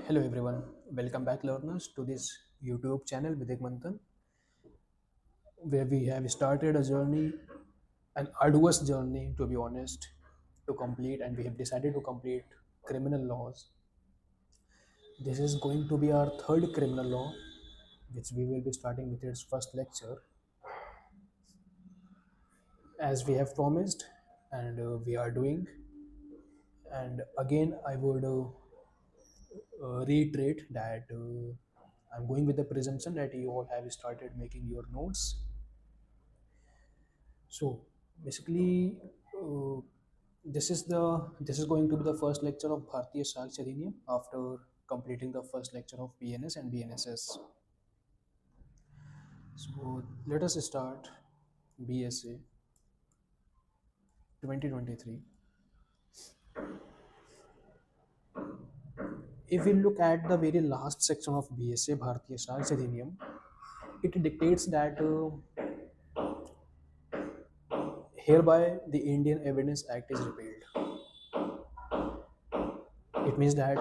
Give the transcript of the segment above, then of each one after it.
Hello everyone, welcome back learners to this YouTube channel Vidik Manthan, where we have started a journey, an arduous journey to be honest, to complete, and we have decided to complete criminal laws. This is going to be our third criminal law, which we will be starting with its first lecture, as we have promised, and we are doing. And again, I would reiterate that I'm going with the presumption that you all have started making your notes. So basically, uh, this is going to be the first lecture of Bharatiya Sakshya Adhiniyam after completing the first lecture of BNS and BNSS. So let us start BSA 2023. If we look at the very last section of BSA Bharatiya Sakshya Adhiniyam, it dictates that hereby the Indian Evidence Act is repealed. It means that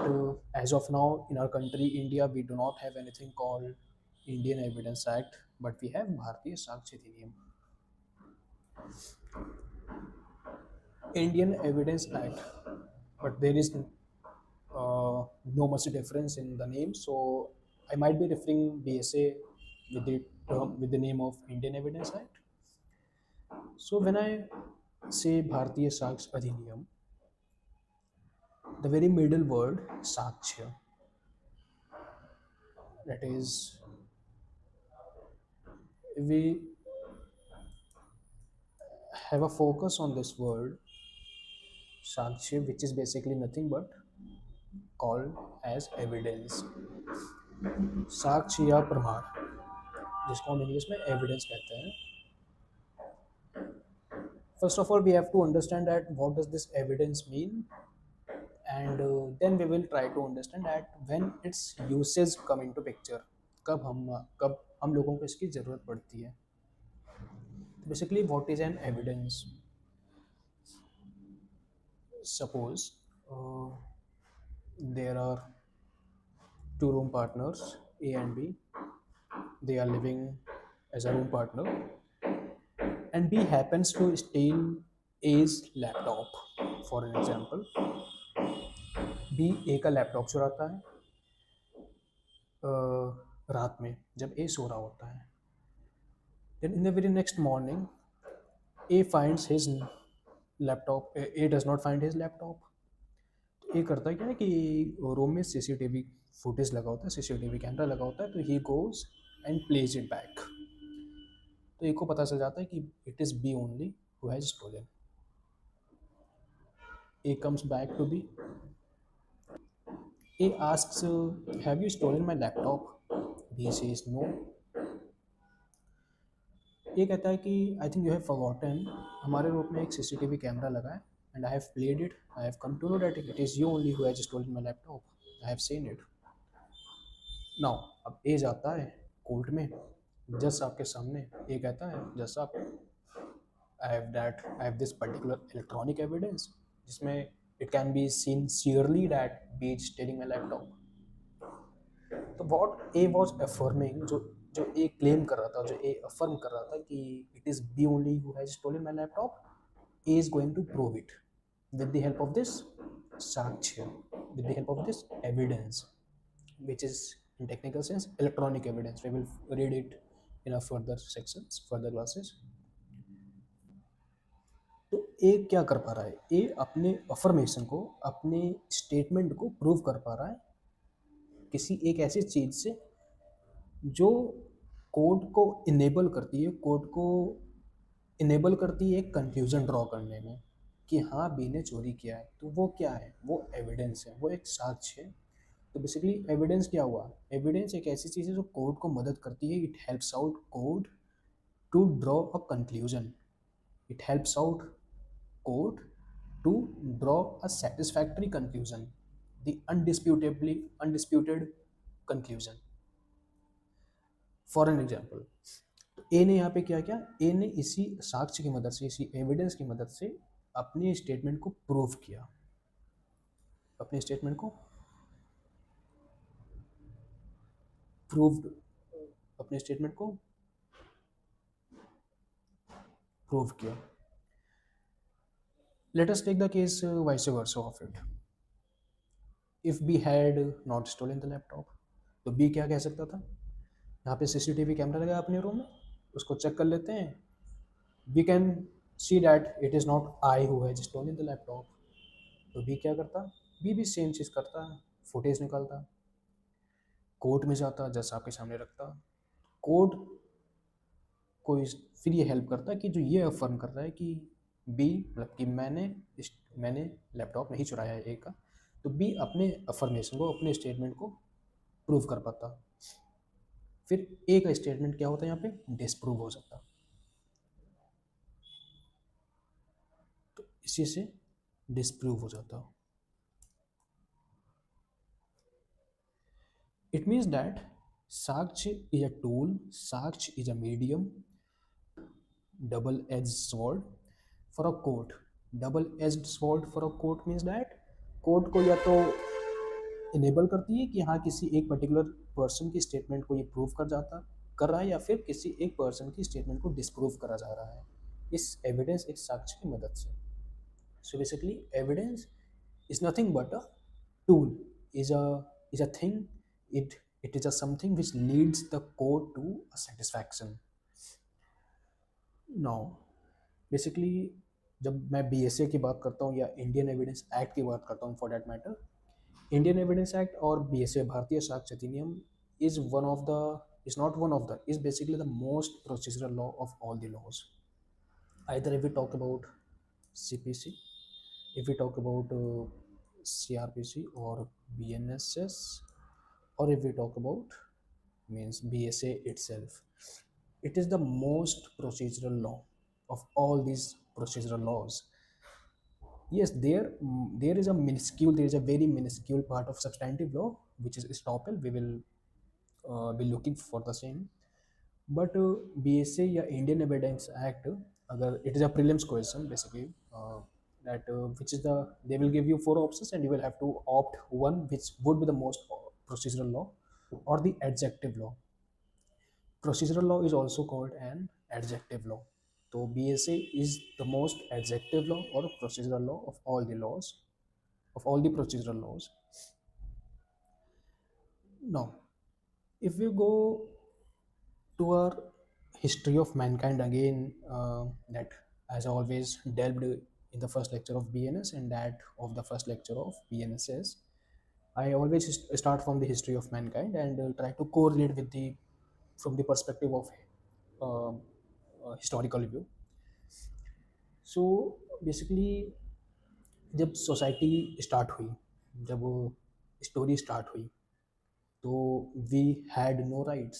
as of now in our country, India, we do not have anything called Indian Evidence Act, but we have Bharatiya Sakshya Adhiniyam. Indian Evidence Act, but there is no much difference in the name. So I might be referring BSA with the with the name of Indian Evidence Act. So when I say Bharatiya Sakshya Adhiniyam, the very middle word Sakshya, that is, we have a focus on this word Sakshya, which is basically nothing but called as evidence. साक्ष्य या प्रमाण, जिसको हम English में evidence कहते हैं. First of all, we have to understand that what does this evidence mean, and then we will try to understand that when its uses come into picture, कब हम लोगों को इसकी ज़रूरत पड़ती है. Basically, what is an evidence? Suppose there are two room partners, A and B. They are living as a room partner, and B happens to steal A's laptop. For an example, B A का laptop चुराता है रात में जब ए सो रहा होता है. Then in the very next morning, A finds his laptop. A does not find his laptop. ए करता है क्या है कि रूम में सीसीटीवी फुटेज लगा होता है, सीसीटीवी कैमरा लगा होता है, तो he goes and plays it back. तो ए को पता चल जाता है कि it is B only who has stolen. A comes back to B. A asks, "Have you stolen my laptop?" B says no. ये कहता है कि I think you have forgotten, हमारे रूम में एक सीसीटीवी कैमरा लगा है and I have played it. I have come to know that it is you only who has stolen my laptop. I have seen it. Now अब A जाता है court में, जज साहब के सामने. ए कहता है, जज साहब, I have this particular electronic evidence जिसमें it can be seen clearly that B is stealing my laptop. तो व्हाट ए वाज अफर्मिंग, जो जो ए क्लेम कर रहा था, जो ए अफर्म कर रहा था कि it is B only who has stolen my laptop, A is going to prove it with the help of this sakshya, with the help of this evidence, which is in technical sense electronic evidence. We will read it in a further sections, further classes. तो ए क्या कर पा रहा है, ए अपने affirmation को, अपने statement को प्रूव कर पा रहा है किसी एक ऐसी चीज से जो कोड को इनेबल करती है, कोड को इनेबल करती है एक कंक्लूजन ड्रॉ करने में कि हाँ बी ने चोरी किया है. तो वो क्या है, वो एविडेंस है, वो एक साक्ष्य है. तो बेसिकली एविडेंस क्या हुआ, एविडेंस एक ऐसी चीज़ है जो कोड को मदद करती है. It helps out court to draw a conclusion. It helps out court to draw a satisfactory conclusion, the undisputed conclusion. For an example, A ने यहाँ पे क्या किया, ए ने इसी साक्ष्य की मदद से, इसी एविडेंस की मदद से अपने स्टेटमेंट को प्रूव किया, अपने स्टेटमेंट को प्रूव्ड, अपने स्टेटमेंट को प्रूव किया. Let us take the case vice versa of it. If B had not stolen the laptop, तो B क्या कह सकता था? यहाँ पे सीसीटीवी कैमरा लगा है अपने रूम में, उसको चेक कर लेते हैं. We can see that it is not I who has stolen the laptop. तो B क्या करता? B भी सेम चीज़ करता, फुटेज निकालता, कोर्ट में जाता, जज आपके सामने रखता. कोर्ट को फिर ये हेल्प करता है कि जो ये अफर्म कर रहा है कि बी, मतलब कि मैंने लैपटॉप नहीं चुराया है ए का, तो बी अपने अफर्मेशन को, अपने स्टेटमेंट को प्रूव कर पाता. फिर ए का स्टेटमेंट क्या होता है यहाँ पे, डिसप्रूव हो जाता. तो इसी से डिसप्रूव हो जाता. इट मीन्स दैट साक्ष्य इज अ टूल, साक्ष्य is a medium, double edged sword for a court. Double edged sword for a court means that court को या तो इनेबल करती है कि हाँ किसी एक पर्टिकुलर पर्सन की स्टेटमेंट को ये प्रूव कर रहा है, या फिर किसी एक पर्सन की स्टेटमेंट को डिसप्रूव करा जा रहा है इस एविडेंस, एक साक्ष्य की मदद से. So basically evidence is nothing but a tool, is a thing, it is a something which leads the court to a satisfaction. Now basically जब मैं बीएसए की बात करता हूँ या इंडियन एविडेंस एक्ट की बात करता हूँ for that matter, Indian evidence act और बीएसए, भारतीय साक्ष्य Adhiniyam, is not one of the, is basically the most procedural law of all the laws. Either if we talk about CPC, if we talk about CRPC or BNSS, or if we talk about means BSA itself, it is the most procedural law of all these procedural laws. Yes, there is a minuscule, there is a very minuscule part of substantive law which is estoppel. We will be looking for the same. But BSA या Indian Evidence Act, अगर it is a prelims question basically, that which is the, they will give you four options and you will have to opt one which would be the most procedural law or the adjective law. Procedural law is also called an adjective law. So BSA is the most adjective law or procedural law of all the laws, of all the procedural laws. Now, if we go to our history of mankind again, that as I always delved in the first lecture of BNS and that of the first lecture of BNSS, I always start from the history of mankind and try to correlate with the, from the perspective of historical view. So basically जब society start हुई, जब story start हुई, तो we had no rights,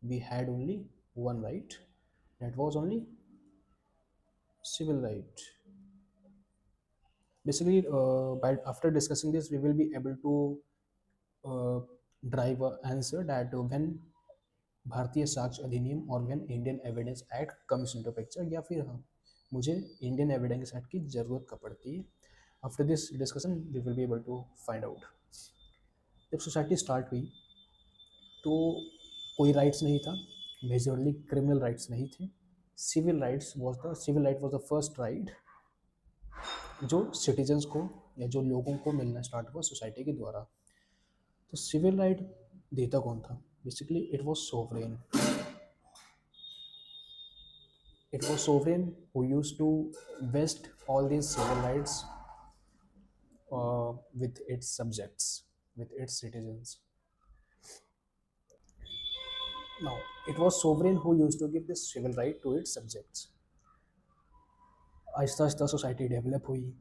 we had only one right, that was only civil right. Basically, after discussing this, we will be able to drive an answer that when भारतीय साक्ष्य अधिनियम और when Indian evidence act comes into picture, या फिर हाँ मुझे Indian evidence act की ज़रूरत कब पड़ती है. After this discussion we will be able to find out. जब सोसाइटी स्टार्ट हुई तो कोई राइट्स नहीं था, मेजरली क्रिमिनल राइट्स नहीं थे. Civil right was the first right जो सिटीजन्स को या जो लोगों को मिलना स्टार्ट हुआ सोसाइटी के द्वारा. तो सिविल राइट देता कौन था? Basically it was sovereign. It was sovereign who used to vest all these civil rights with its subjects, with its citizens. Now, it was sovereign who used to give this civil right to its subjects. Aahista Aahista society develop हुई.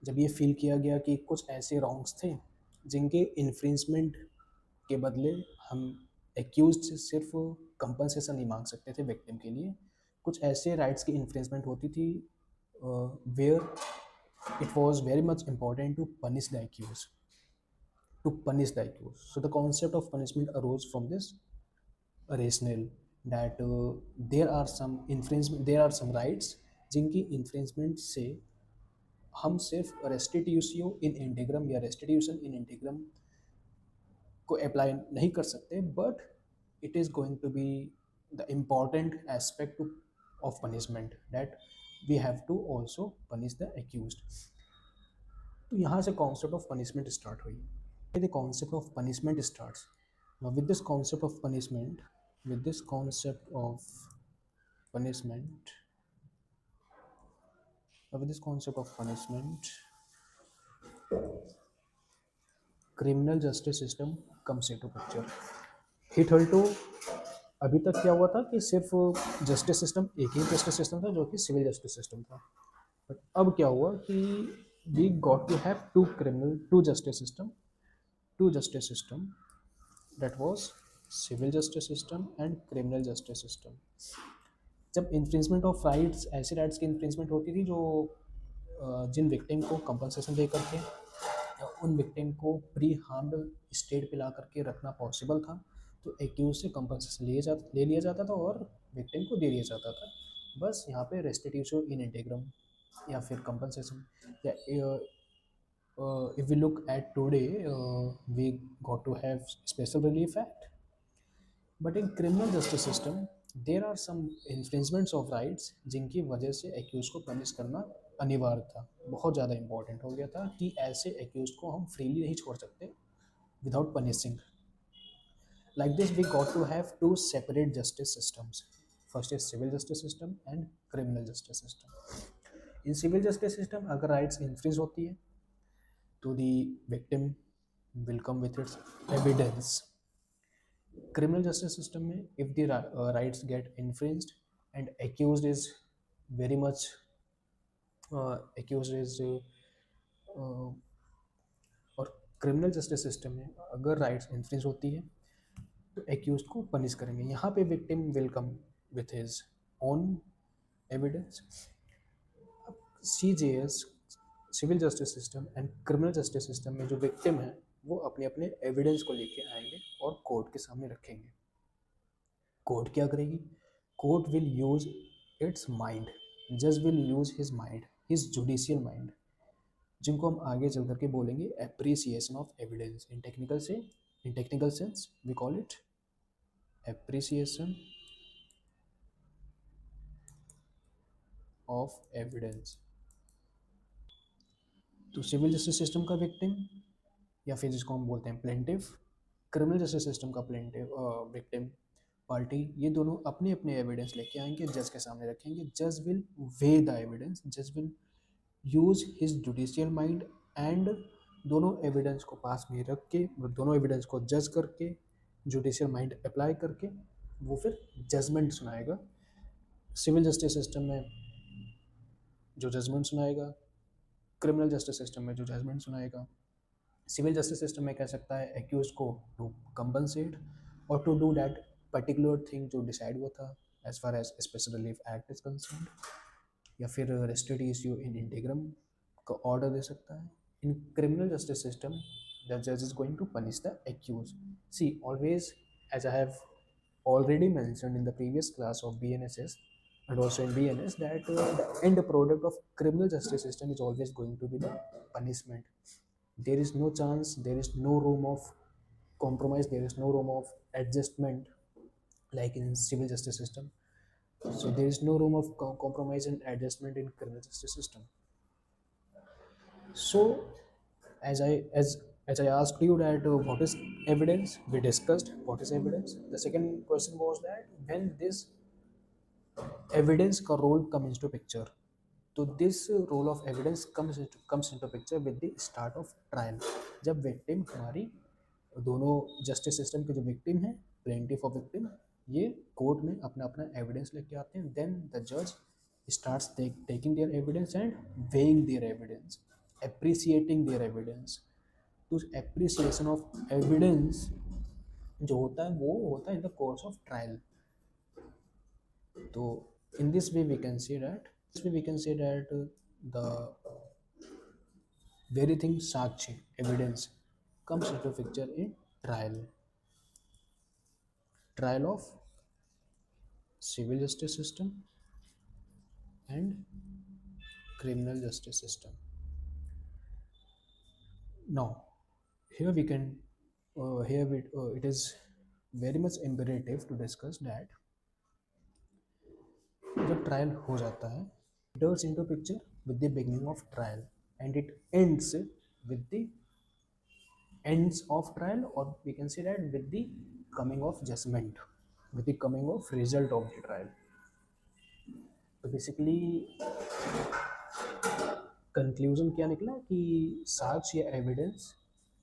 जब ये feel किया गया कि कुछ ऐसे wrongs थे जिनके इन्फ्रिंजमेंट के बदले हम एक्यूज से सिर्फ कंपनसेशन नहीं मांग सकते थे विक्टिम के लिए, कुछ ऐसे राइट्स की इन्फ्रिंजमेंट होती थी where it was very much important to punish the accused, so the concept of punishment arose from this rationale that there are some rights जिनकी infringement से हम सिर्फ रेस्टिट्यूशियो इन इंटीग्रम या रेस्टिट्यूशन इन इंटीग्रम को अप्लाई नहीं कर सकते, but it is going to be the important aspect of punishment, that we have to also punish the accused. तो यहाँ से कॉन्सेप्ट ऑफ पनिशमेंट स्टार्ट हुई. The concept of punishment starts. Now with this concept of punishment, with this concept of punishment, with this concept of punishment, criminal justice system comes into picture. He told to अभी तक क्या हुआ था कि सिर्फ justice system, एक ही justice system था जो कि सिविल जस्टिस सिस्टम था. बट अब क्या हुआ कि we got to have two justice system, two justice system, that was civil justice system and criminal justice system. जब इन्फ्रिंजमेंट ऑफ राइट्स, ऐसे राइट्स की इन्फ्रिंजमेंट होती थी जो जिन विक्टिम को कंपनसेशन दे करके या उन विक्टिम को प्री हार्म्ड स्टेट पे ला करके रखना पॉसिबल था, तो एक्यूज से कंपनसेशन ले लिया जाता था और विक्टिम को दे दिया जाता था. बस यहाँ पे रेस्टिट्यूशन इन इंटीग्रम या फिर कंपनसेशन, या if we look at today, we got to have special relief act. But in criminal justice system there are some infringements of rights जिनकी वजह से एक्यूज को पनिश करना अनिवार्य था, बहुत ज़्यादा इंपॉर्टेंट हो गया था कि ऐसे एक्यूज को हम फ्रीली नहीं छोड़ सकते without punishing. Like this we got to have two separate justice systems. First is civil justice system and criminal justice system. In civil justice system अगर rights infringe होती है to the victim will come with its evidence. Criminal justice system में if the rights get infringed and very much accused is और criminal justice system में अगर rights infringe होती है तो एक्यूज को पनिश करेंगे. यहाँ पे victim will come with his own evidence. C J S civil justice system and criminal justice system में जो विक्टिम है वो अपने अपने एविडेंस को लेके आएंगे और कोर्ट के सामने रखेंगे. कोर्ट क्या करेगी? Court will use its mind, जज will use his mind, his judicial mind, जिनको हम आगे चल करके बोलेंगे appreciation of evidence. In technical sense we call it appreciation of evidence. तो सिविल जस्टिस सिस्टम का विक्टिम या फिर जिसको हम बोलते हैं प्लेंटिव, क्रिमिनल जस्टिस सिस्टम का प्लेंटिव विक्टिम पार्टी, ये दोनों अपने अपने एविडेंस लेके आएंगे, जज के सामने रखेंगे. जज विल वे द एविडेंस, जज will use his judicial mind and दोनों एविडेंस को पास में रख के, दोनों एविडेंस को जज करके, जुडिशियल माइंड अप्लाई करके वो फिर जजमेंट सुनाएगा. सिविल जस्टिस सिस्टम में जो जजमेंट सुनाएगा, क्रिमिनल जस्टिस सिस्टम में जो जजमेंट सुनाएगा. सिविल जस्टिस सिस्टम में कह सकता है एक्यूज को टू कंपनसेट और to do that particular thing जो डिसाइड हुआ था as far as special relief act is concerned, या फिर रेस्टिट्यूशन इन इंटीग्रम का ऑर्डर दे सकता है. In criminal justice system the जज is going to punish the accused. See always, as I have already mentioned in the previous class of BNSS and also in BNS, that the end product of criminal justice system is always going to be the punishment. There is no chance, there is no room of compromise, there is no room of adjustment like in civil justice system. So there is no room of compromise and adjustment in criminal justice system. So as I asked you that what is evidence, we discussed what is evidence. The second question was that when this evidence का role comes into picture, तो this role of evidence comes into picture with the start of trial. जब victim हमारी दोनों justice system के जो victim हैं, plaintiff और victim, ये कोर्ट में अपना अपना एविडेंस लेके आते हैं. देन द जज starts taking their evidence and weighing their evidence, appreciating their evidence. तो appreciation of evidence जो होता है वो होता है in the course of trial. तो in this way we can say that the very thing sakshi evidence comes into picture in trial of civil justice system and criminal justice system. Now here we can it is very much imperative to discuss that जब trial हो जाता है enters into picture with the beginning of trial and it ends with the ends of trial, or we can say that with the coming of judgment, with the coming of result of the trial. तो basically conclusion क्या निकला कि साक्ष्य या evidence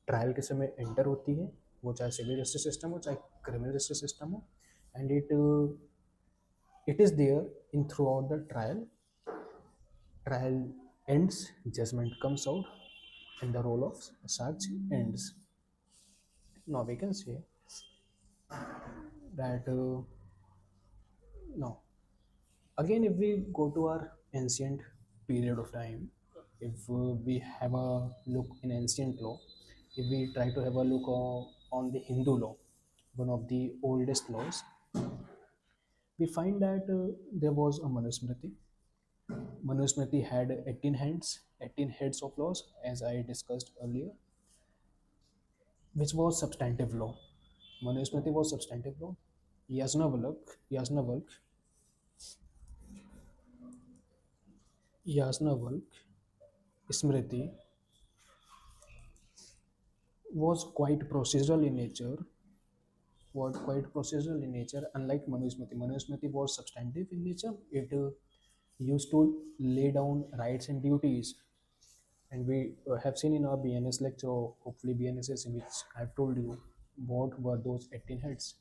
trial के समय enter होती है, वो चाहे सिविल जस्टिस सिस्टम हो चाहे क्रिमिनल जस्टिस सिस्टम हो, and it is there in throughout the trial. Trial ends, judgment comes out, and the role of sakshi ends. Now we can say that now again, if we go to our ancient period of time, if we have a look in ancient law, if we try to have a look on the Hindu law, one of the oldest laws, we find that there was a Manusmriti. Manusmriti had 18 hands, 18 heads of laws, as I discussed earlier, which was substantive law. Manusmriti was substantive law. Yasnavalk, Yasnavalk Smriti was quite procedural in nature. Unlike Manusmriti. Manusmriti was substantive in nature. It used to lay down rights and duties. And we have seen in our BNS lecture, or hopefully BNSS, in which I've told you what were those 18 heads.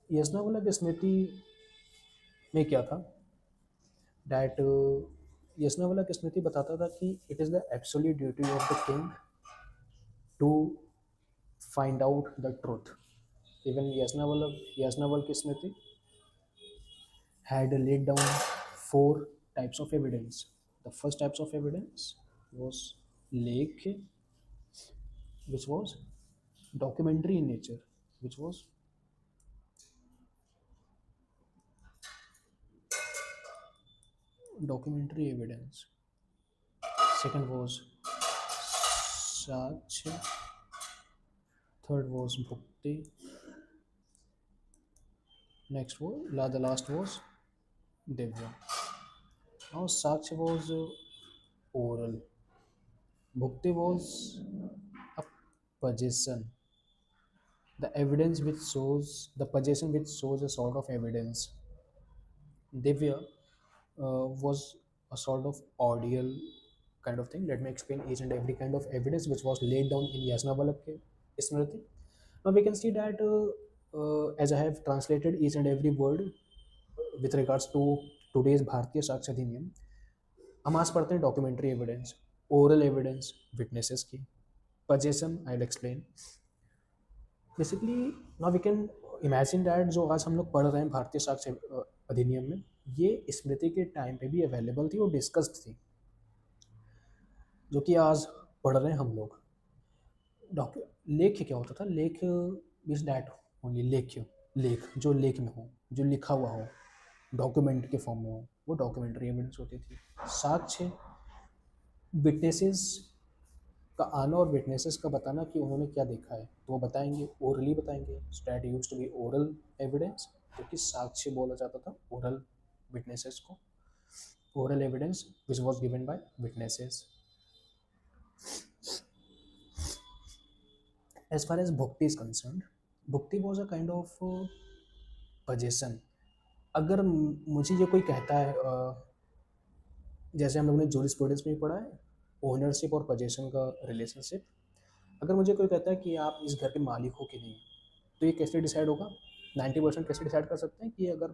Yajnavalkya स्मृति में क्या था, that Yajnavalkya स्मृति बताता था कि it is the absolute duty of the king to find out the truth. Even Yasnavalkya Smriti had laid down 4 types of evidence. The first types of evidence was Lekh, which was documentary in nature, which was documentary evidence. Second was Sakshi. Third was Bhukti. Next was the last was Divya. Now Sakshi was oral. Bhukti was a possession. The evidence which shows the possession which shows a sort of evidence. Divya was a sort of audial kind of thing. Let me explain each and every kind of evidence which was laid down in Yasnavalakya Smriti. Now we can see that as I have translated each and every word with regards to today's भारतीय साक्ष्य अधिनियम, हम आज पढ़ते हैं documentary evidence, oral evidence witnesses की, possession I'll explain. Basically now we can imagine that जो आज हम लोग पढ़ रहे हैं भारतीय साक्ष्य अधिनियम में, ये स्मृति के टाइम पे भी अवेलेबल थी और डिस्कस्ड थी, जो कि आज पढ़ रहे हैं हम लोग. लेख क्या होता था, लेख इज दैट ओनली लेख जो लेख में हो, जो लिखा हुआ हो, डॉक्यूमेंट के फॉर्म में हो, वो डॉक्यूमेंट्री एविडेंस होती थी. साक्ष्य विटनेसेस का आना और विटनेसेस का बताना कि उन्होंने क्या देखा है, तो वो बताएंगे, ओरली बताएंगे. So that used to be oral evidence, क्योंकि साक्ष्य बोला जाता था ओरल विटनेसेस को, oral evidence which was given by witnesses. As far as bhakti is concerned, bhakti was a kind of possession. अगर मुझे ये कोई कहता है जैसे हम लोगों ने जूरिस्प्रूडेंस में भी पढ़ा है ओनरशिप और पोजेशन का रिलेशनशिप, अगर मुझे कोई कहता है कि आप इस घर के मालिक हो कि नहीं, तो ये कैसे डिसाइड होगा, 90% कैसे डिसाइड कर सकते हैं कि अगर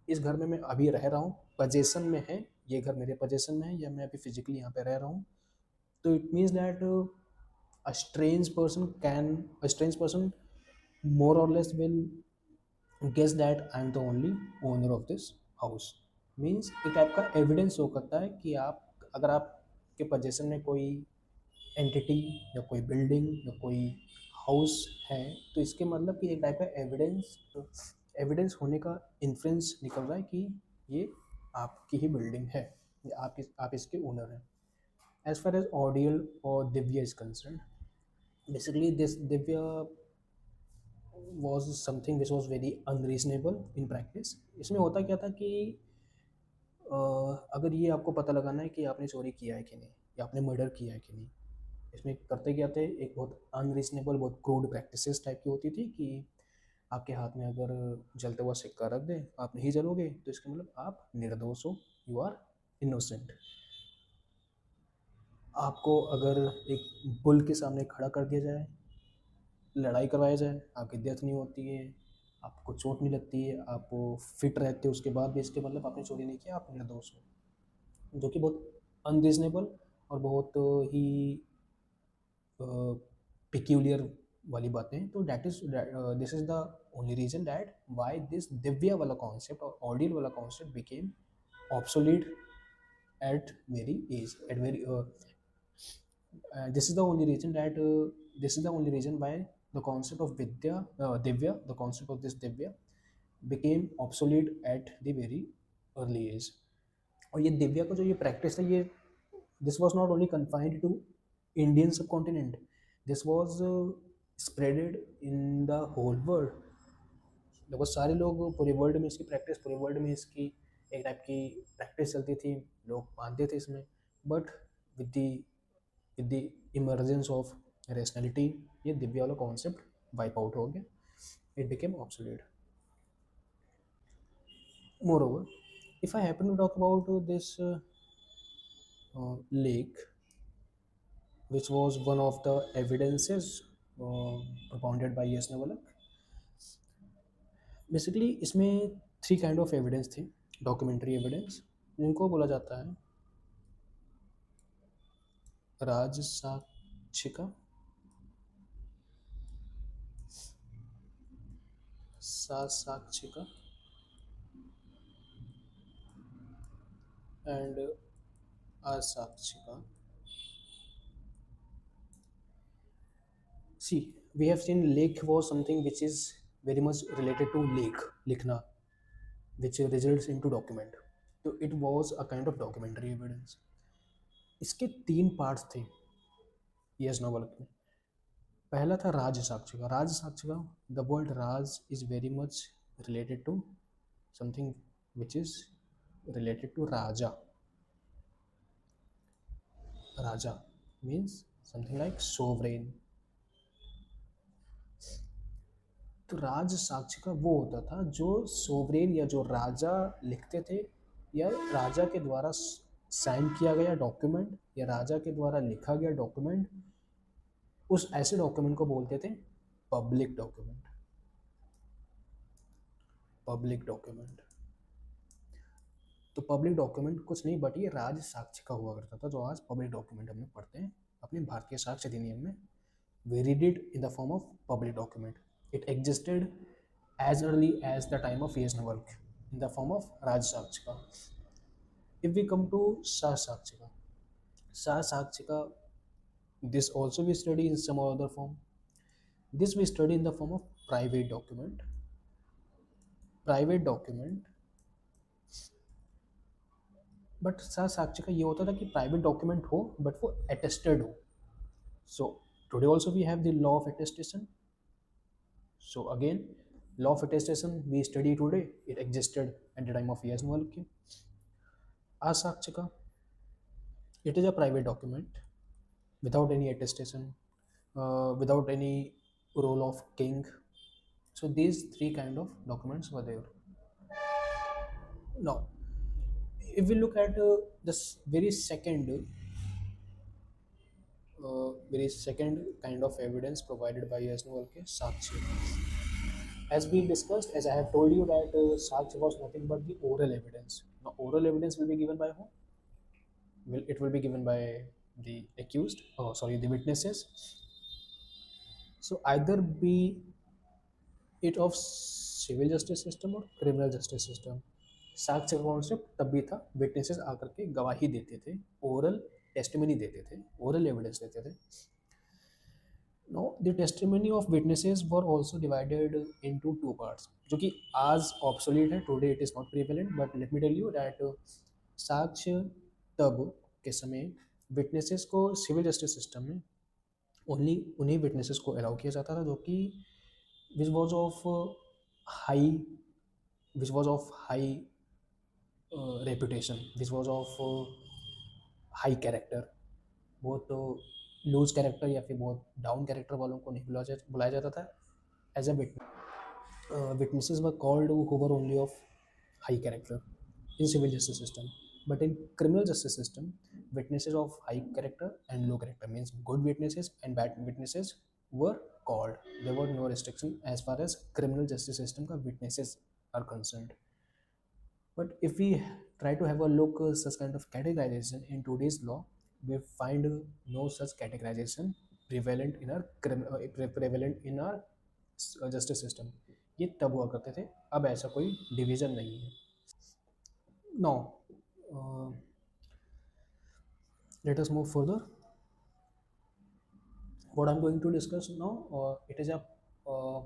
इस घर में मैं अभी रह रहा हूँ, पोजेशन में है, ये घर मेरे पोजेशन में है, या मैं अभी फिजिकली यहाँ पे रह रहा हूँ, तो it means that a strange person more or less will guess that I am the only owner of this house. Means एक टाइप का एविडेंस हो करता है कि आप अगर आपके पोजेशन में कोई एंटिटी या कोई बिल्डिंग या कोई हाउस है, तो इसके मतलब कि एक टाइप का एविडेंस होने का इन्फ्लुएंस निकल रहा है कि ये आपकी ही बिल्डिंग है, या आप इसके ओनर हैं. As far as Audial or Divya is concerned, basically this Divya was something which was very unreasonable in practice. इसमें होता क्या था कि अगर ये आपको पता लगाना है कि आपने चोरी किया है कि नहीं या आपने मर्डर किया है कि नहीं, इसमें करते क्या थे, एक बहुत अनरीजनेबल बहुत क्रूड प्रैक्टिसेस टाइप की होती थी कि आपके हाथ में अगर जलता हुआ सिक्का रख दें, आप नहीं जलोगे, तो इसका मतलब आप निर्दोष हो, यू आर इनोसेंट। आपको अगर एक बुल के सामने खड़ा कर दिया जाए, लड़ाई करवाया जाए, आपकी डेथ नहीं होती है, आपको चोट नहीं लगती है, आप फिट रहते हो उसके बाद भी, इसके मतलब आपने चोरी नहीं किया, आप निर्दोष हो, जो कि बहुत अनरीजनेबल और बहुत ही पिक्यूलियर वाली बातें हैं। तो that is this is the only reason that why this दिव्या वाला कॉन्सेप्ट और ऑडियल वाला concept became obsolete at very age at very this is the only reason that this is the only reason why the concept of vidya divya, the concept of this divya became obsolete at the very early age. और ये दिव्या का जो ये practice है, ये this was not only confined to Indian subcontinent, this was spreaded in the whole world. लगभग सारे लोग पूरे वर्ल्ड में इसकी प्रैक्टिस, पूरे वर्ल्ड में इसकी एक टाइप की प्रैक्टिस चलती थी, लोग मानते थे इसमें। But with the with the emergence of rationality, ये दिव्या वाला कॉन्सेप्ट वाइप आउट हो गया, it became obsolete. Moreover, if I happen to talk about this lake, which was one of the evidences propounded by Yasnavalak, basically इसमें three kind of evidence थे, documentary evidence, जिनको बोला जाता है राजसाक्षिका, साक्षिका and असाक्षिका। See, we have seen lake was something which is very much related to lake, लिखना, which results into document. तो it was a kind of documentary evidence. इसके तीन parts थे यस नोवेल में। पहला था राज साक्षिका। राज साक्षिका, the word raj is very much related to something which is related to raja. Raja means something like sovereign. तो राज साक्षिका वो होता था जो सोवरेन या जो राजा लिखते थे, या राजा के द्वारा साइन किया गया डॉक्यूमेंट, या राजा के द्वारा लिखा गया डॉक्यूमेंट, उस ऐसे डॉक्यूमेंट को बोलते थे पब्लिक डॉक्यूमेंट। पब्लिक डॉक्यूमेंट, तो पब्लिक डॉक्यूमेंट कुछ नहीं बट ये राज साक्षिका हुआ करता था, जो आज पब्लिक डॉक्यूमेंट हम लोग पढ़ते हैं अपने भारतीय साक्ष्य अधिनियम में। We read it in the form of public document. It existed as early as the time of Yajnavalkya in the form of Raj Sakshika. If we come to Sakshika, Sakshika, this also we study in some other form. This we study in the form of private document. Private document. But साक्षिका ये होता था कि private document हो but वो attested हो। So today also we have the law of attestation. So again, law of attestation we study today. It existed at the time of Yajnavalkya. Asakshika, it is a private document without any attestation, without any role of king. So these three kind of documents were there. Now, if we look at this very second kind of evidence provided by Yajnavalkya, Sakshi. As we discussed, as I have told you that Sakshi was nothing but the oral evidence. Now, oral evidence will be given by whom? It will be given by the accused, the witnesses. So either be it of civil justice system or criminal justice system. साक्ष्य concept तब भी था, witnesses आकर के गवाही देते थे, oral testimony देते थे, ओरल एविडेंस देते थे। Now, the testimony of witnesses were also divided into two parts, जो कि आज obsolete है, today it is not prevalent, but let me tell you that साक्ष्य तब के समय witnesses को civil justice system में ओनली उन्हीं witnesses को अलाउ किया जाता था जो कि which was of high, which was of high reputation, which was of high character, बहुत लूज कैरेक्टर या फिर बहुत डाउन कैरेक्टर वालों को नहीं बुलाया जाता था as a witnesses were called who were only of high character in civil justice system. But in criminal justice system, witnesses of high character and low character, means good witnesses and bad witnesses, were called. There were no restriction as far as criminal justice system ka witnesses are concerned. But if we try to have a look such kind of categorization in today's law, we find no such categorization prevalent in our prevalent in our justice system. ये तब हुआ करते थे, अब ऐसा कोई division नहीं है. Now, let us move further. What I'm going to discuss now, it is a uh,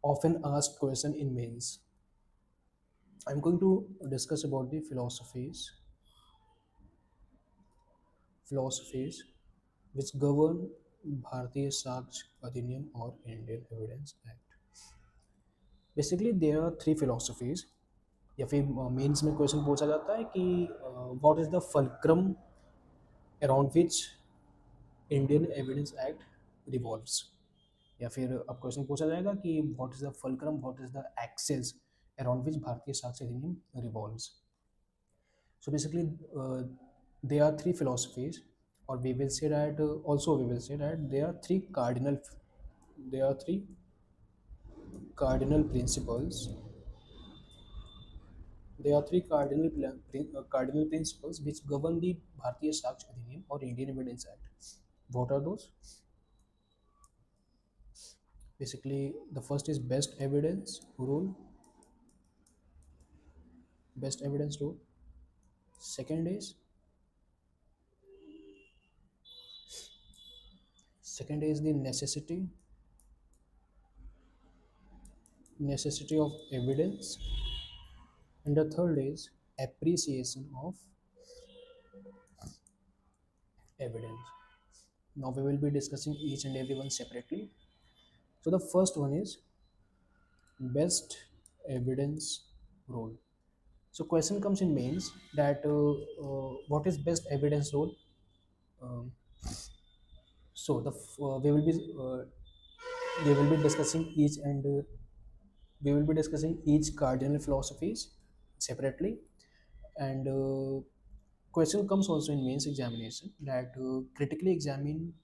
often asked question in mains. I'm going to discuss about the philosophies which govern भारतीय साक्ष्य अधिनियम और Indian evidence act. Basically there are three philosophies, या फिर mains में question पूछा जाता है कि what is the fulcrum around which Indian evidence act revolves, या फिर अब क्वेश्चन पूछा जाएगा कि what is the fulcrum, what is the axis around which भारतीय साक्ष्य अधिनियम revolves. So basically, there are three philosophies, or we will say that also we will say that there are three cardinal principles. There are three cardinal principles which govern the Bharatiya Sakshya Adhiniyam or Indian Evidence Act. What are those? Basically, the first is best evidence rule. Best evidence rule. Second is the necessity of evidence, and the third is appreciation of evidence. Now we will be discussing each and every one separately. So the first one is best evidence rule. So question comes in mains that what is best evidence rule? Um, so we will be discussing each cardinal philosophies separately, and question comes also in mains examination that critically examine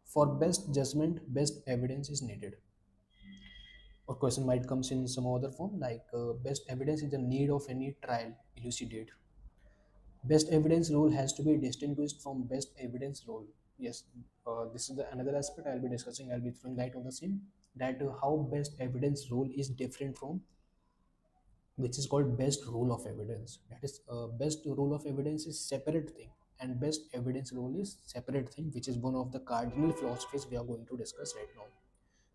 for best judgment, best evidence is needed. Or question might comes in some other form like best evidence is the need of any trial elucidate. Best evidence rule has to be distinguished from best evidence rule. Yes, this is the another aspect I'll be discussing. I'll be throwing light on the same, that how best evidence rule is different from which is called best rule of evidence. That is, best rule of evidence is separate thing, and best evidence rule is separate thing, which is one of the cardinal philosophies we are going to discuss right now.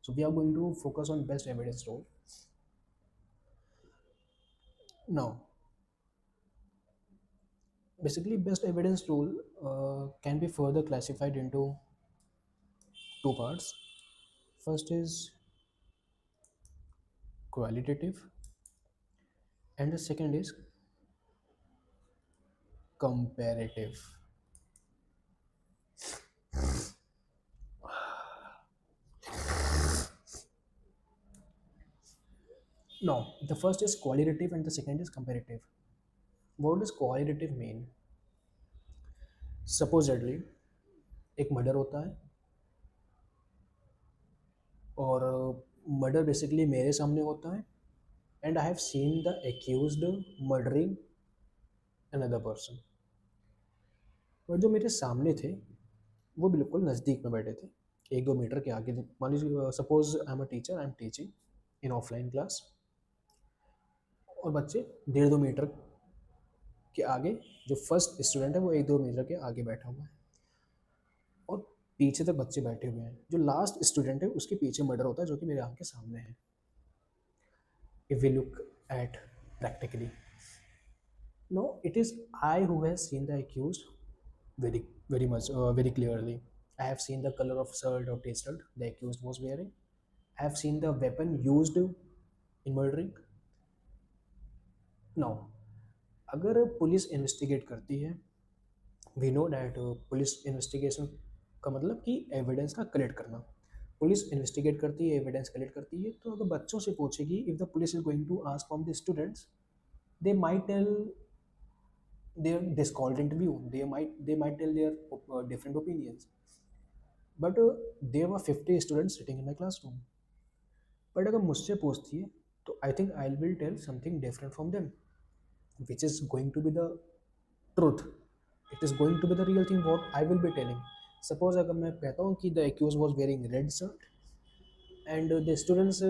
So we are going to focus on best evidence rule. Now, basically, best evidence rule can be further classified into two parts. First is qualitative, and the second is comparative. Now, the first is qualitative and the second is comparative. What does qualitative mean? Supposedly, एक murder होता है, और murder basically मेरे सामने होता है, and I have seen the accused murdering another person. और जो मेरे सामने थे वो बिल्कुल नज़दीक में बैठे थे, 1-2 मीटर के आगे. मान लीजिए suppose I am a teacher, I am teaching in offline class, और बच्चे 1.5-2 मीटर के आगे, जो फर्स्ट स्टूडेंट है वो 1-2 मीटर के आगे बैठा हुआ है, और पीछे तक बच्चे बैठे हुए हैं. जो लास्ट स्टूडेंट है उसके पीछे मर्डर होता है, जो कि मेरे आंख के सामने है. If we look at practically, no, it is I who has seen the accused very much very clearly. I have seen the color of shirt or t-shirt the accused was wearing. have seen the weapon used in murdering. Now, अगर police investigate करती है, we know that police investigation का मतलब कि evidence का collect करना। Police investigate करती है, एविडेंस कलेक्ट करती है, तो अगर बच्चों से पूछेगी, if the police is going to ask from the students, they might tell their this called interview, they might tell their different opinions. But there were 50 students sitting in my classroom. But अगर मुझसे पूछती है, तो I think I will tell something different from them, which is going to be the truth. It is going to be the real thing what I will be telling. Suppose अगर मैं कहता हूँ कि the accused was wearing red shirt and the students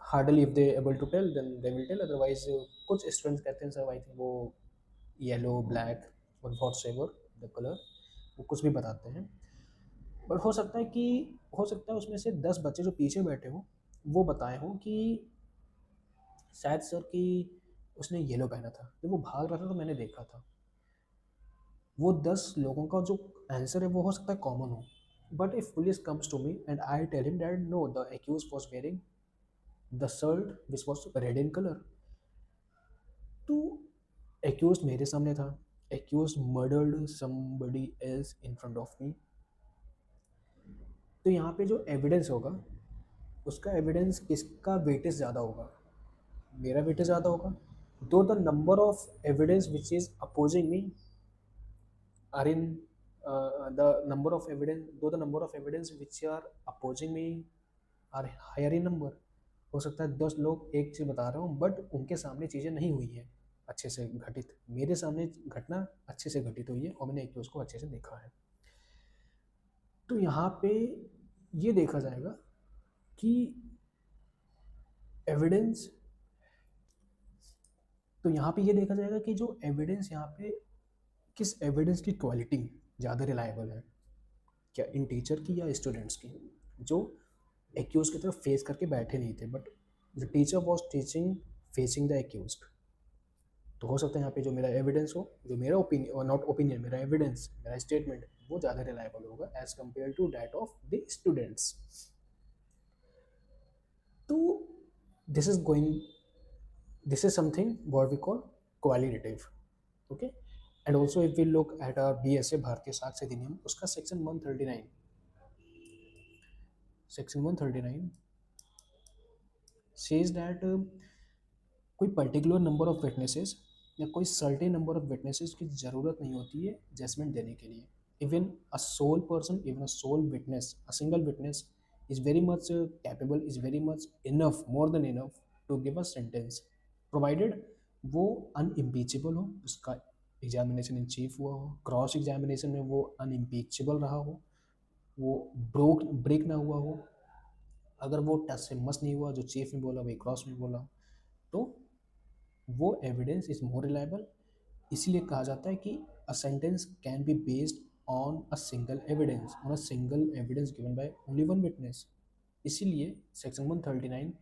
hardly if they able to tell then they will tell, otherwise कुछ students कहते हैं sir I think वो yellow black और वॉट एवर द कलर, वो कुछ भी बताते हैं। बट हो सकता है उसमें से 10 बच्चे जो पीछे बैठे हों वो बताए हों कि शायद सर कि उसने येलो पहना था, जब वो भाग रहा था तो मैंने देखा था। वो 10 लोगों का जो आंसर है वो हो सकता है कॉमन हो। But if police comes to me and I tell him that no the accused was wearing the shirt which was red in colour, तो एक्यूज मेरे सामने था, accused murdered somebody else in front of me, तो यहाँ पे जो evidence होगा उसका एविडेंस किसका वेटेज ज़्यादा होगा, मेरा वेटेज ज़्यादा होगा। Though the number of evidence which is opposing me are in the number of evidence, though the number of evidence which are opposing me are higher in number. हो सकता है 10 लोग एक चीज़ बता रहे हूँ बट उनके सामने चीज़ें नहीं हुई हैं अच्छे से घटित, मेरे सामने घटना अच्छे से घटित हुई है और मैंने एक उसको अच्छे से देखा है। तो यहाँ पे ये देखा जाएगा कि एविडेंस, तो यहाँ पे ये देखा जाएगा कि जो एविडेंस यहाँ पे किस एविडेंस की क्वालिटी ज़्यादा रिलायबल है, क्या इन टीचर की या स्टूडेंट्स की, जो एक्यूज की तरफ फेस करके बैठे नहीं थे but the teacher was teaching facing the accused. तो हो सकता है यहाँ पे जो मेरा एविडेंस हो, जो मेरा ओपिनियन और नॉट ओपिनियन, मेरा एविडेंस, मेरा स्टेटमेंट वो ज़्यादा रिलायबल होगा as compare to that of the students. तो this is going, this is something what we call qualitative, okay? And also if we look at our BSA भारतीय साक्ष्य अधिनियम, उसका सेक्शन 139, सेक्शन 139 says that कोई particular number of witnesses या कोई certain number of witnesses की ज़रूरत नहीं होती है जजमेंट देने के लिए। Even a sole person, even a sole witness, a single witness is very much capable, is very much enough, more than enough to give a sentence, provided वो unimpeachable हो, उसका एग्जामिनेशन इन चीफ हुआ हो, cross examination में वो अनइम्पीचेबल रहा हो, वो ब्रेक ना हुआ हो, अगर वो टच से मस नहीं हुआ, जो चीफ ने बोला वही क्रॉस में बोला, तो वो एविडेंस इज मोर रिलायबल। इसीलिए कहा जाता है कि a sentence can be based on a single evidence, on a single evidence given by only one witness. इसीलिए section 139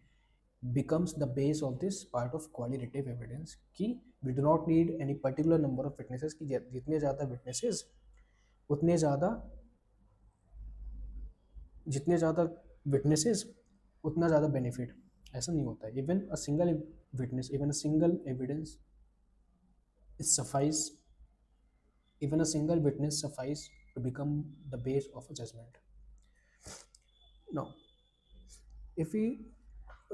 becomes the base of this part of qualitative evidence कि we do not need any particular number of witnesses, कि जितने ज़्यादा witnesses उतने ज़्यादा, जितने ज़्यादा witnesses उतना ज़्यादा benefit, ऐसा नहीं होता है। even a single witness, even a single evidence is suffice, even a single witness suffice to become the base of a judgment. Now if we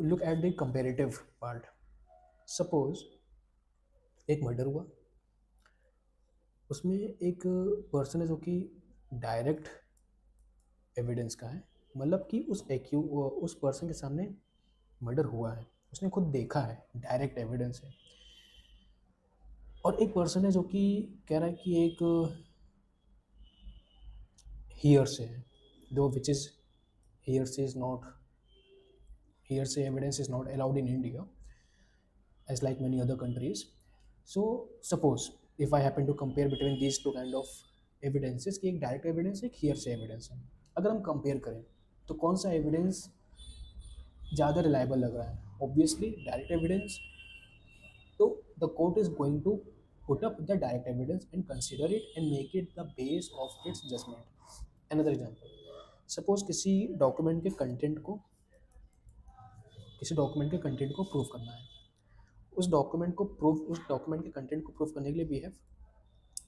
look at the comparative part, suppose एक murder हुआ, उसमें एक person है जो कि direct evidence का है, मतलब कि उस पर्सन के सामने मर्डर हुआ है, उसने खुद देखा है, डायरेक्ट एविडेंस है। और एक पर्सन है जो कि कह रहा है कि एक हियर से है, दो विच इज़ हियर से इज़ नॉट, हियर से evidence is not allowed in India as like many other countries. So suppose if I happen to compare between these two kind of evidences कि एक direct evidence है, एक here से evidence है, अगर हम compare करें तो कौन सा एविडेंस ज़्यादा रिलायबल लग रहा है? Obviously direct evidence. तो the court is going to put up the direct evidence and consider it and make it the base of its judgment. Another example, suppose किसी डॉक्यूमेंट के कंटेंट को किसी document के content को prove करना है। उस डॉक्यूमेंट के कंटेंट को प्रूव करने के लिए we have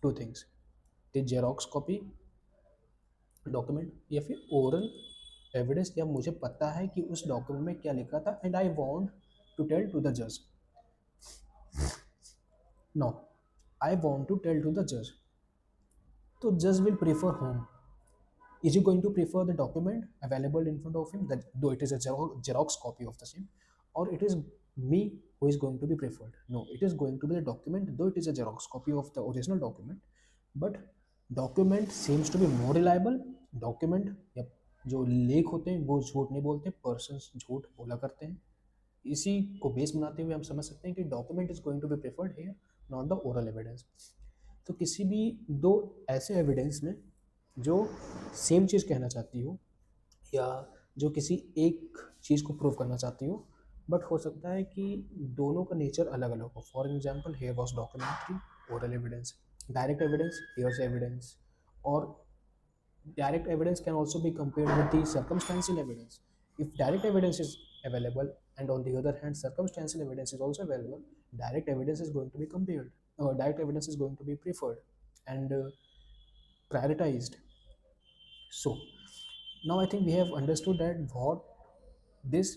two things, the xerox copy document या फिर ओरल एविडेंस, या मुझे पता है कि उस डॉक्यूमेंट में क्या लिखा था and I want to tell to the जज। No, I want to tell to the जज, तो जज will prefer home, is he going to prefer the document available in front of him, that though it is a xerox copy of the same, or it is me who is going to be preferred? No, it is going to be the document, though it is a xerox copy of the original document, but document seems to be more reliable document, या जो लेख होते हैं वो झूठ नहीं बोलते, persons झूठ बोला करते हैं। इसी को बेस बनाते हुए हम समझ सकते हैं कि document is going to be preferred here, not the oral evidence. तो किसी भी दो ऐसे एविडेंस में जो सेम चीज़ कहना चाहती हो या जो किसी एक चीज़ को प्रूव करना चाहती हो, बट हो सकता है कि दोनों का नेचर अलग अलग हो। For example hair was documentary, oral evidence, direct evidence, hairs evidence, और direct evidence can also be compared with the circumstantial evidence. If direct evidence is available and on the other hand circumstantial evidence is also available, direct evidence is going to be compared, or direct evidence is going to be preferred and prioritized. So now I think we have understood that what this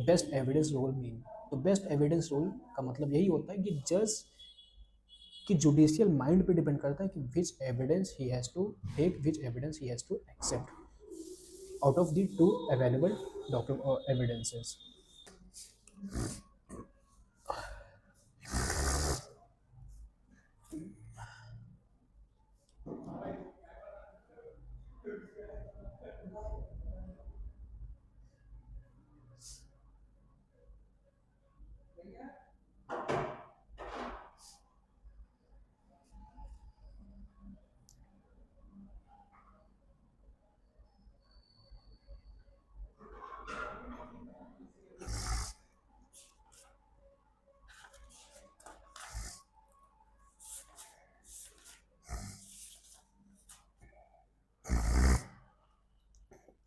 best evidence rule mean. तो best evidence rule का मतलब यही होता है कि जज कि judicial mind पे डिपेंड करता है कि which evidence he has to take, which evidence he has to accept out of the two available document evidences.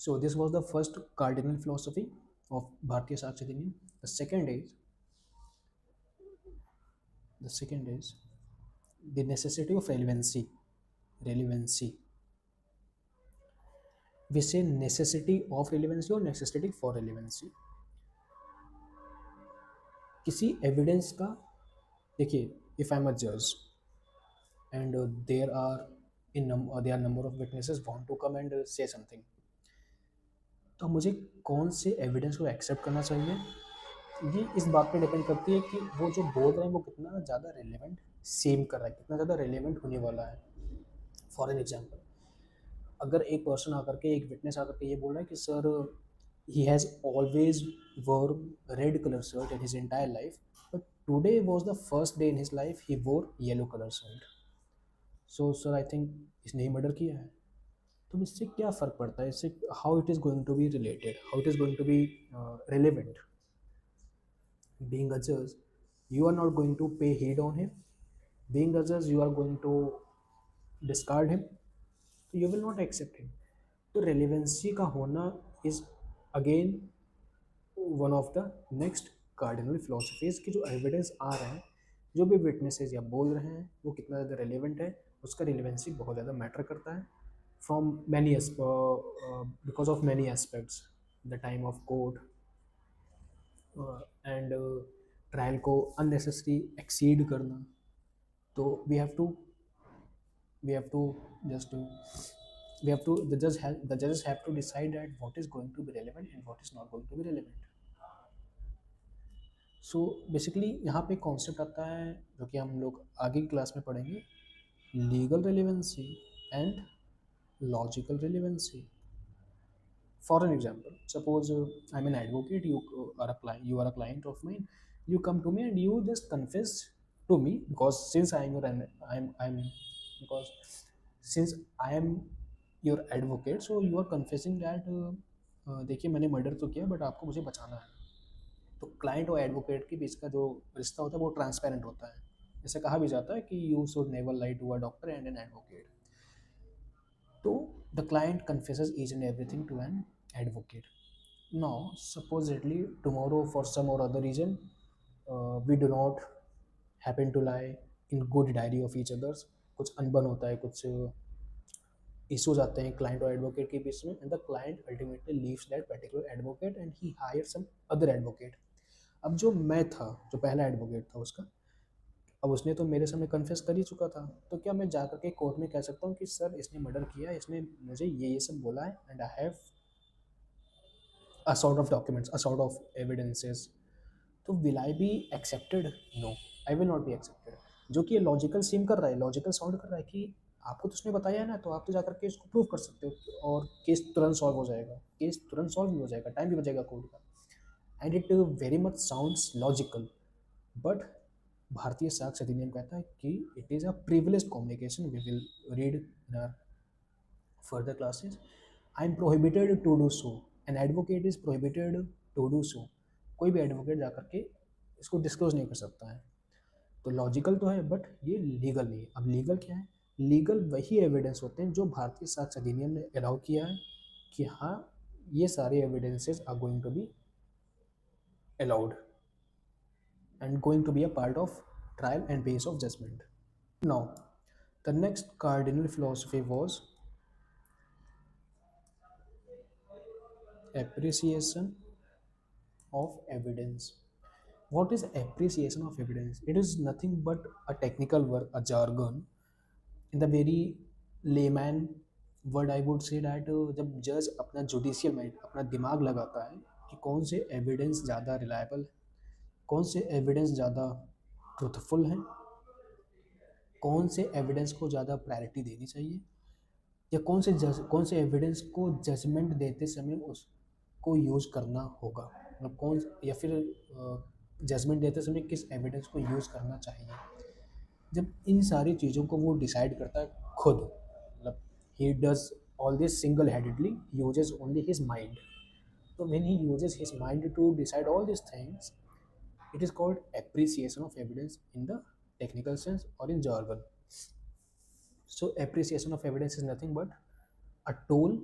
So this was the first cardinal philosophy of Bharatiya Sakshi Adhiniam. The second is the necessity of relevancy. We say necessity of relevancy or necessity for relevancy. किसी evidence का, देखिए, if I'm a judge and there are number of witnesses want to come and say something, तो मुझे कौन से evidence को accept करना चाहिए, ये इस बात पे डिपेंड करती है कि वो जो बोल रहे हैं वो कितना ज़्यादा रेलेवेंट सेम कर रहा है, कितना ज़्यादा रेलेवेंट होने वाला है। फॉर एन एग्जांपल, अगर एक पर्सन आकर के, एक विटनेस आकर के ये बोल रहा है कि sir he has always wore red color shirt in his entire life, but today was the first day in his life he wore yellow color shirt, so sir I think इसने ही murder किया है। तो इससे क्या फ़र्क पड़ता है, इससे how it is going to be related, how it is going to be relevant? Being a judge, you are not going to pay heed on him. Being a judge, you are going to discard him, so you will not accept him. तो relevancy का होना is again one of the next cardinal philosophies कि जो evidence आ रहा है, जो भी witnesses या बोल रहे हैं वो कितना ज़्यादा relevant है, उसका relevancy बहुत ज़्यादा matter करता है from many because of many aspects, the time of court and trial को अननेसेसरी एक्सीड करना। तो we have to just the judges have to decide that what is going to be relevant and what is not going to be relevant. So basically यहाँ पे concept आता है जो कि हम लोग आगे की क्लास में पढ़ेंगे, legal relevancy and logical relevancy. For an example, suppose I'm an advocate, you are a client of mine, you come to me and you just confess to me, because since I am your advocate, so you are confessing that देखिए मैंने murder तो किया but आपको मुझे बचाना है। तो client और एडवोकेट के बीच का जो रिश्ता होता है वो ट्रांसपेरेंट होता है। जैसे कहा भी जाता है कि you should never lie to a doctor and an advocate. तो the client confesses each and everything to an advocate, Now, supposedly tomorrow, for some or other reason, we do not happen to lie in good diary of each others. कुछ अनबन होता है, कुछ issues आते हैं client और advocate के बीच में, and the client ultimately leaves that particular advocate and he hire some other advocate. अब जो मैं था, जो पहला एडवोकेट था उसका, अब उसने तो मेरे सामने कन्फेस कर ही चुका था, तो क्या मैं जाकर के कोर्ट में कह सकता हूँ कि सर इसने मर्डर किया, इसने मुझे ये सब बोला है, and I have a sort of documents, a sort of evidences. तो will I be accepted? No, I will not be accepted. जो कि ये लॉजिकल सीम कर रहा है, लॉजिकल साउंड कर रहा है कि आपको तो उसने बताया है ना, तो आप तो जाकर के इसको प्रूव कर सकते हो और केस तुरंत सॉल्व हो जाएगा, केस तुरंत सॉल्व भी हो जाएगा, टाइम भी बचेगा कोर्ट का. And it very much sounds logical. But भारतीय साक्ष्य अधिनियम कहता है कि it is a privilege communication. We will read in our further classes. I am prohibited to do so. An advocate is prohibited to do so. कोई भी advocate जाकर के इसको डिस्क्लोज नहीं कर सकता है. तो लॉजिकल तो है बट ये लीगल नहीं है. अब लीगल क्या है? लीगल वही एविडेंस होते हैं जो भारतीय साक्ष्य अधिनियम ने अलाउ किया है कि हाँ, ये सारे evidences are going to be allowed and going to be a part of trial and base of judgment. Now, the next cardinal philosophy was appreciation of evidence. What is appreciation of evidence? It is nothing but a technical word, a jargon. In the very layman word, I would say that जब जज अपना judicial mind, अपना दिमाग लगाता है कि कौन से एविडेंस ज़्यादा रिलायबल, कौन से एविडेंस ज़्यादा ट्रुथफुल हैं, कौन से एविडेंस को ज़्यादा प्रायोरिटी देनी चाहिए, या कौन से एविडेंस को जजमेंट देते समय उसको यूज़ करना होगा, मतलब कौन, या फिर जजमेंट देते समय किस एविडेंस को यूज़ करना चाहिए. जब इन सारी चीज़ों को वो डिसाइड करता है खुद, मतलब he does all this single headedly, uses only his mind. तो when he uses his mind to decide all this things, it is called appreciation of evidence in the technical sense or in jargon. So appreciation of evidence is nothing but a tool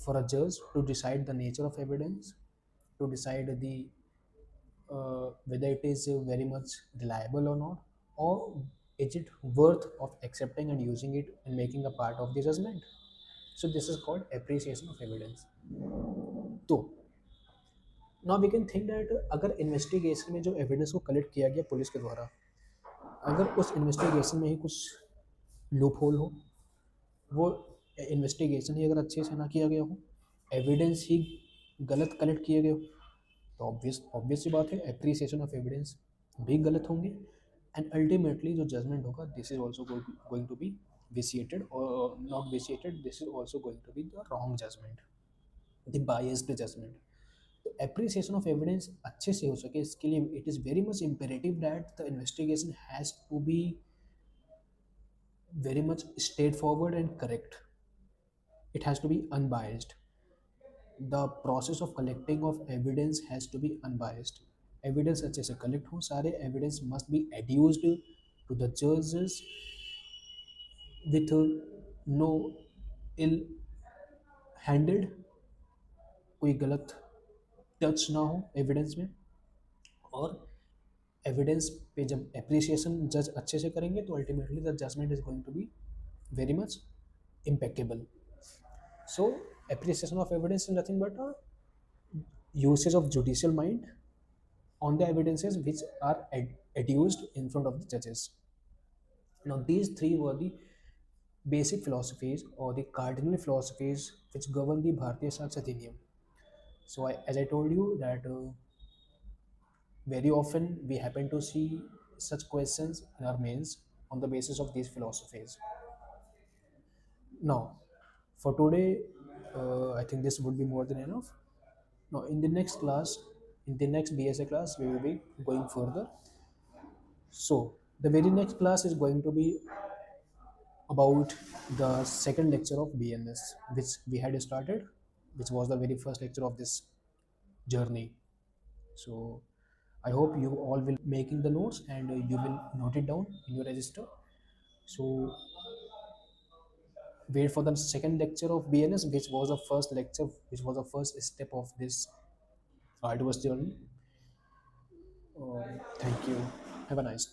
for a judge to decide the nature of evidence, to decide the whether it is very much reliable or not, or is it worth of accepting and using it and making a part of the judgment. So this is called appreciation of evidence. तो now we can think that अगर investigation में जो evidence को collect किया गया police के द्वारा, अगर उस इन्वेस्टिगेशन में ही कुछ लूप होल हो, वो इन्वेस्टिगेशन ही अगर अच्छे से ना किया गया हो, एविडेंस ही गलत कलेक्ट किए गए हो, तो ऑब्वियस सी बात है एप्रिसिएशन ऑफ एविडेंस भी गलत होंगे. एंड अल्टीमेटली जो जजमेंट होगा, this is also going to be vitiated और not vitiated, this is also going to be the wrong judgement, the biased judgement. तो एप्रिसिएशन ऑफ एविडेंस अच्छे से हो सके, इसके लिए it is very much imperative that the investigation has to be very much straightforward and correct. It has to be unbiased. The process of collecting of evidence has to be unbiased. Evidence अच्छे से collect हो, सारे evidence must be adduced to the judges with no ill handled, कोई गलत touch ना हो evidence में. और एविडेंस पे जब एप्रिसिएशन जज अच्छे से करेंगे तो ultimately the judgment is going to be very much impeccable. So appreciation of evidence is nothing but a usage of judicial mind on the evidences which are adduced in front of the judges. Now these three were the basic philosophies or the cardinal philosophies which govern the Bharatiya Sakshya Adhiniyam. So as I told you that very often we happen to see such questions in our mains on the basis of these philosophies. Now, for today, I think this would be more than enough. Now, in the next class, in the next BSA class, we will be going further. So, the very next class is going to be about the second lecture of BNS, which we had started, which was the very first lecture of this journey. So, I hope you all will making the notes and you will note it down in your register. So, wait for the second lecture of BNS, which was the first lecture, which was the first step of this arduous journey. Thank you. Have a nice day.